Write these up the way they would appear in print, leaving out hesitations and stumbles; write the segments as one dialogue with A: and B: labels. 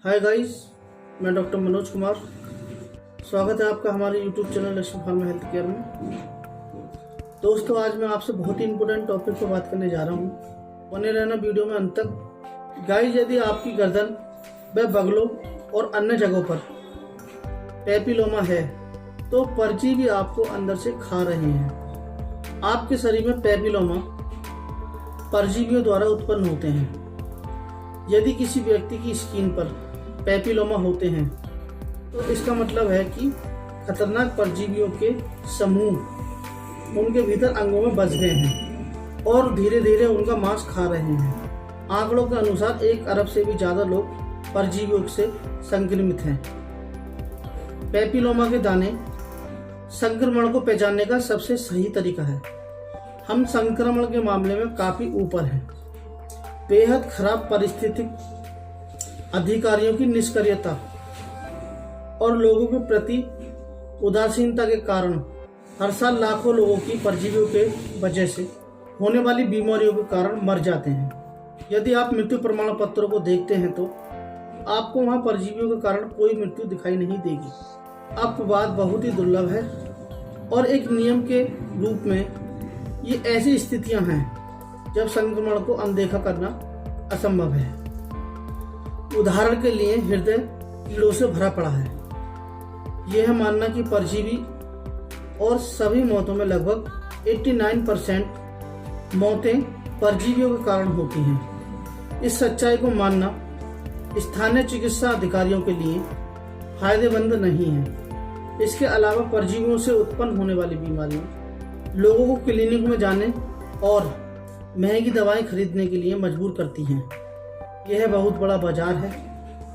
A: Hi guys, मैं doctor Manoj Kumar. स्वागत है आपका हमारे YouTube channel Lakshmi pharma health care में। दोस्तों, आज मैं आपसे बहुत ही इंपॉर्टेंट टॉपिक पर बात करने जा रहा हूँ। बने रहना वीडियो में अंत तक। गाइस, यदि आपकी गर्दन व बगलों और अन्य जगहों पर पैपिलोमा है तो परजीवी आपको अंदर से खा रहे हैं। आपके शरीर में पैपिलोमा परजीवियों द्वारा उत्पन्न होते हैं। यदि किसी व्यक्ति की स्किन पर पैपिलोमा होते हैं तो इसका मतलब है कि खतरनाक परजीवियों के समूह उनके भीतर अंगों में बस गए हैं और धीरे धीरे उनका मांस खा रहे हैं। आंकड़ों के अनुसार 1 अरब से भी ज्यादा लोग परजीवियों से संक्रमित हैं। पैपिलोमा के दाने संक्रमण को पहचानने का सबसे सही तरीका है। हम संक्रमण के मामले में काफी ऊपर हैं। बेहद खराब पारिस्थितिक अधिकारियों की निष्क्रियता और लोगों के प्रति उदासीनता के कारण हर साल लाखों लोगों की परजीवियों के वजह से होने वाली बीमारियों के कारण मर जाते हैं। यदि आप मृत्यु प्रमाण पत्रों को देखते हैं तो आपको वहां परजीवियों के कारण कोई मृत्यु दिखाई नहीं देगी। अपवाद बहुत ही दुर्लभ है और एक नियम के रूप में ये ऐसी स्थितियां हैं जब संक्रमण को अनदेखा करना असंभव है। उदाहरण के लिए हृदय कीड़ों से भरा पड़ा है। यह मानना कि परजीवी और सभी मौतों में लगभग 89% मौतें परजीवियों के कारण होती हैं। इस सच्चाई को मानना स्थानीय चिकित्सा अधिकारियों के लिए फायदेमंद नहीं है। इसके अलावा परजीवियों से उत्पन्न होने वाली बीमारियां लोगों को क्लिनिक में जाने और महंगी दवाएं खरीदने के लिए मजबूर करती हैं। यह बहुत बड़ा बाजार है।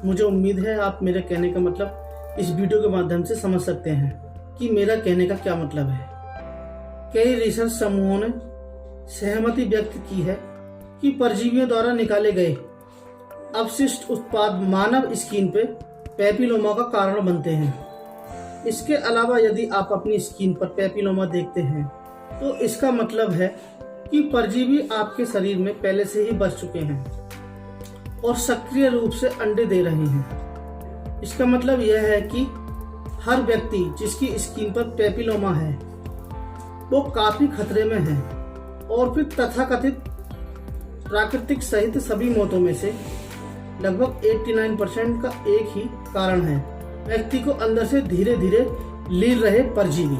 A: मुझे उम्मीद है आप मेरे कहने का मतलब इस वीडियो के माध्यम से समझ सकते हैं कि मेरा कहने का क्या मतलब है। कई रिसर्च समूहों ने सहमति व्यक्त की है कि परजीवियों द्वारा निकाले गए अपशिष्ट उत्पाद मानव स्किन पे पैपिलोमा का कारण बनते हैं। इसके अलावा यदि आप अपनी स्किन पर पैपिलोमा देखते हैं तो इसका मतलब है कि परजीवी आपके शरीर में पहले से ही बस चुके हैं और सक्रिय रूप से अंडे दे रहे हैं। इसका मतलब यह है कि हर व्यक्ति जिसकी स्किन पर पैपिलोमा है वो काफी खतरे में है और फिर तथाकथित प्राकृतिक सहित सभी मौतों में से लगभग 89% का एक ही कारण है, व्यक्ति को अंदर से धीरे धीरे लील रहे परजीवी।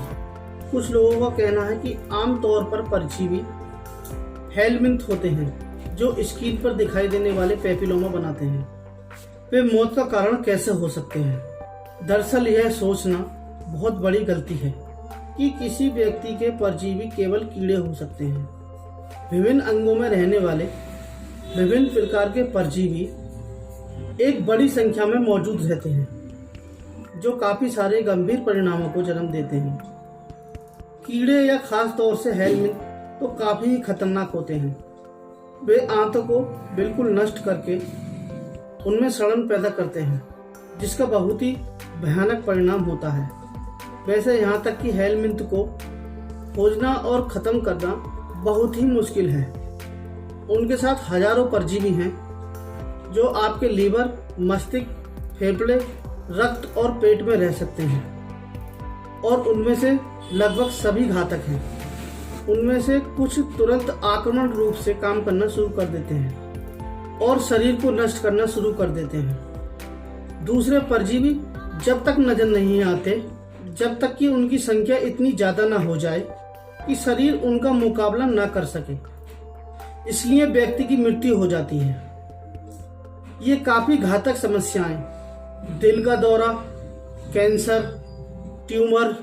A: कुछ लोगों का कहना है कि आमतौर पर परजीवी हेलमिंथ होते हैं जो स्किन पर दिखाई देने वाले पैपिलोमा बनाते हैं। वे मौत का कारण कैसे हो सकते हैं? दरअसल यह सोचना बहुत बड़ी गलती है कि किसी व्यक्ति के परजीवी केवल कीड़े हो सकते हैं। विभिन्न अंगों में रहने वाले विभिन्न प्रकार के परजीवी एक बड़ी संख्या में मौजूद रहते हैं जो काफी सारे गंभीर परिणामों को जन्म देते हैं। कीड़े या खास तौर से हेलमिंथ तो काफी ही खतरनाक होते हैं। वे आंतों को बिल्कुल नष्ट करके उनमें सड़न पैदा करते हैं जिसका बहुत ही भयानक परिणाम होता है। वैसे यहाँ तक कि हेलमिंथ को खोजना और खत्म करना बहुत ही मुश्किल है। उनके साथ हजारों परजीवी हैं जो आपके लीवर, मस्तिष्क, फेफड़े, रक्त और पेट में रह सकते हैं और उनमें से लगभग सभी घातक हैं। उनमें से कुछ तुरंत आक्रमण रूप से काम करना शुरू कर देते हैं और शरीर को नष्ट करना शुरू कर देते हैं। दूसरे परजीवी जब तक नजर नहीं आते, जब तक कि उनकी संख्या इतनी ज्यादा ना हो जाए कि शरीर उनका मुकाबला ना कर सके, इसलिए व्यक्ति की मृत्यु हो जाती है। ये काफी घातक समस्याएं दिल का दौरा, कैंसर, ट्यूमर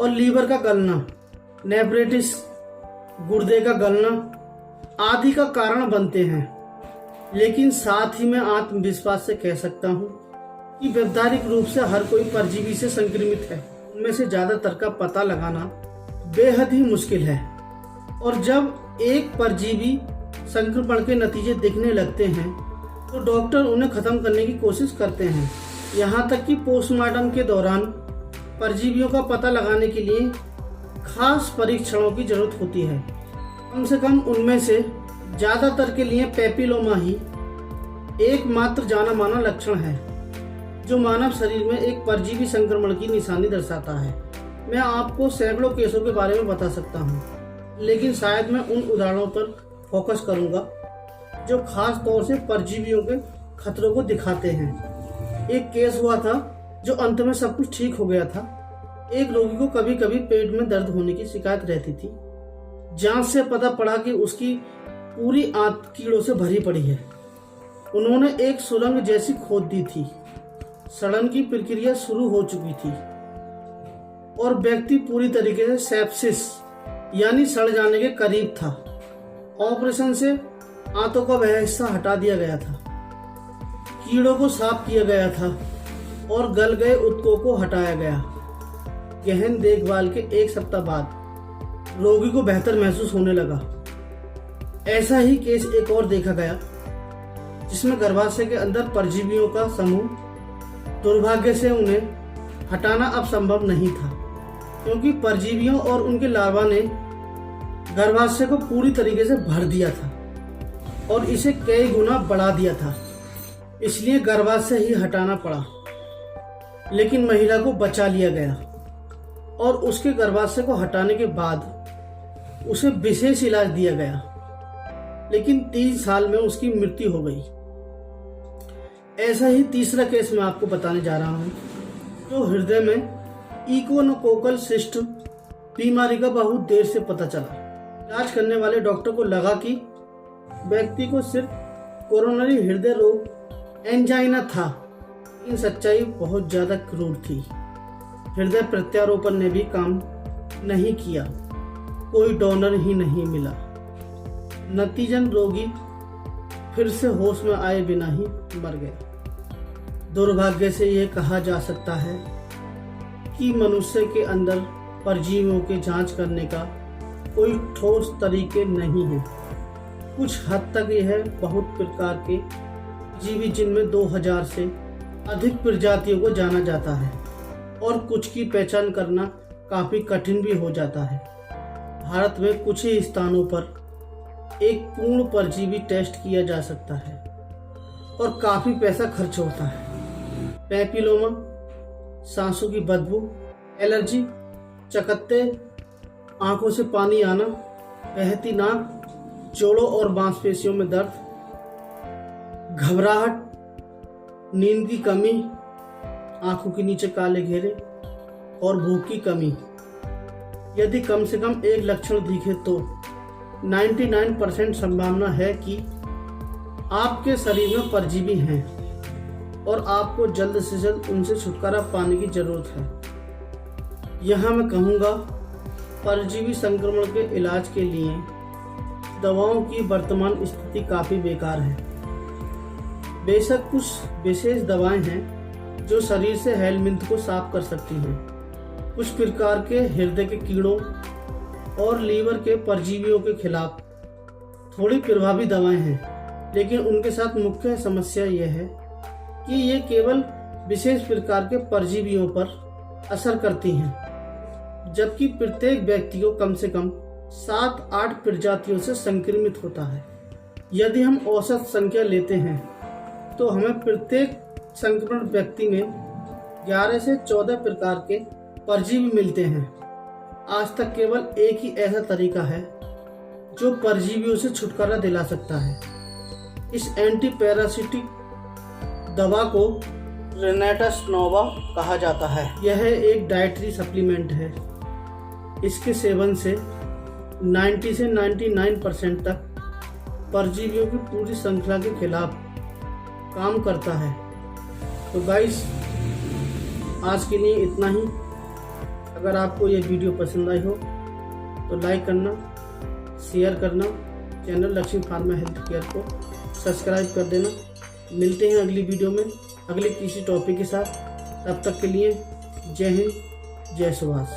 A: और लीवर का गलना, नेफ्राइटिस, गुर्दे का गलना आदि का कारण बनते हैं। लेकिन साथ ही मैं आत्मविश्वास से कह सकता हूँ कि व्यावहारिक रूप से हर कोई परजीवी से संक्रमित है। उनमें से ज्यादातर का पता लगाना बेहद ही मुश्किल है और जब एक परजीवी संक्रमण के नतीजे दिखने लगते हैं तो डॉक्टर उन्हें खत्म करने की कोशिश करते हैं। यहाँ तक कि पोस्टमार्टम के दौरान परजीवियों का पता लगाने के लिए खास परीक्षणों की जरूरत होती है। कम से कम उनमें से ज्यादातर के लिए पैपिलोमा ही एकमात्र जाना माना लक्षण है जो मानव शरीर में एक परजीवी संक्रमण की निशानी दर्शाता है। मैं आपको सैकड़ों केसों के बारे में बता सकता हूँ, लेकिन शायद मैं उन उदाहरणों पर फोकस करूंगा जो खास तौर से परजीवियों के खतरों को दिखाते हैं। एक केस हुआ था जो अंत में सब कुछ ठीक हो गया था। एक रोगी को कभी कभी पेट में दर्द होने की शिकायत रहती थी। जांच से पता पड़ा कि उसकी पूरी आंत कीड़ों से भरी पड़ी है। उन्होंने एक सुरंग जैसी खोद दी थी। सड़न की प्रक्रिया शुरू हो चुकी थी और व्यक्ति पूरी तरीके से सेप्सिस यानी सड़ जाने के करीब था। ऑपरेशन से आंतों का वह हिस्सा हटा दिया गया था, कीड़ों को साफ किया गया था और गल गए ऊतकों को हटाया गया। गहन देखभाल के 1 सप्ताह बाद रोगी को बेहतर महसूस होने लगा। ऐसा ही केस एक और देखा गया जिसमें गर्भाशय के अंदर परजीवियों का समूह। दुर्भाग्य से उन्हें हटाना अब संभव नहीं था क्योंकि परजीवियों और उनके लार्वा ने गर्भाशय को पूरी तरीके से भर दिया था और इसे कई गुना बढ़ा दिया था। इसलिए गर्भाशय ही हटाना पड़ा, लेकिन महिला को बचा लिया गया और उसके गर्भाशय को हटाने के बाद उसे विशेष इलाज दिया गया, लेकिन 3 साल में उसकी मृत्यु हो गई। ऐसा ही तीसरा केस मैं आपको बताने जा रहा हूँ जो हृदय में इकोनोकोकल सिस्ट बीमारी का बहुत देर से पता चला। इलाज करने वाले डॉक्टर को लगा कि व्यक्ति को सिर्फ कोरोनरी हृदय रोग एंजाइना था, लेकिन सच्चाई बहुत ज्यादा क्रूर थी। हृदय प्रत्यारोपण ने भी काम नहीं किया, कोई डोनर ही नहीं मिला। नतीजन रोगी फिर से होश में आए बिना ही मर गया। दुर्भाग्य से यह कहा जा सकता है कि मनुष्य के अंदर परजीवियों की जांच करने का कोई ठोस तरीके नहीं है। कुछ हद तक यह बहुत प्रकार के जीवी जिनमें 2000 से अधिक प्रजातियों को जाना जाता है और कुछ की पहचान करना काफी कठिन भी हो जाता है। भारत में कुछ ही स्थानों पर एक पूर्ण परजीवी टेस्ट किया जा सकता है और काफी पैसा खर्च होता है। पैपिलोमा, सांसों की बदबू, एलर्जी, चकत्ते, आंखों से पानी आना, बहती नाक, जोड़ों और मांसपेशियों में दर्द, घबराहट, नींद की कमी, आंखों के नीचे काले घेरे और भूख की कमी। यदि कम से कम एक लक्षण दिखे तो 99% संभावना है कि आपके शरीर में परजीवी हैं और आपको जल्द से जल्द उनसे छुटकारा पाने की जरूरत है। यहाँ मैं कहूँगा, परजीवी संक्रमण के इलाज के लिए दवाओं की वर्तमान स्थिति काफ़ी बेकार है। बेशक कुछ विशेष दवाएं हैं जो शरीर से हेलमिंथ को साफ कर सकती हैं। कुछ प्रकार के हृदय के कीड़ों और लीवर के परजीवियों के खिलाफ थोड़ी प्रभावी दवाएं हैं, लेकिन उनके साथ मुख्य समस्या यह है कि ये केवल विशेष प्रकार के परजीवियों पर असर करती हैं, जबकि प्रत्येक व्यक्ति को कम से कम 7-8 प्रजातियों से संक्रमित होता है। यदि हम औसत संख्या लेते हैं तो हमें प्रत्येक संक्रमण व्यक्ति में 11 से 14 प्रकार के परजीवी मिलते हैं। आज तक केवल एक ही ऐसा तरीका है जो परजीवियों से छुटकारा दिला सकता है। इस एंटी पैरासिटिक दवा को रेनेटस नोवा कहा जाता है। यह एक डाइटरी सप्लीमेंट है। इसके सेवन से 90 से 99% तक परजीवियों की पूरी श्रृंखला के खिलाफ काम करता है। तो गाइस, आज के लिए इतना ही। अगर आपको ये वीडियो पसंद आई हो तो लाइक करना, शेयर करना, channel Lakshmi pharma health care को सब्सक्राइब कर देना। मिलते हैं अगली वीडियो में अगले किसी टॉपिक के साथ। तब तक के लिए जय हिंद, जय सुभाष।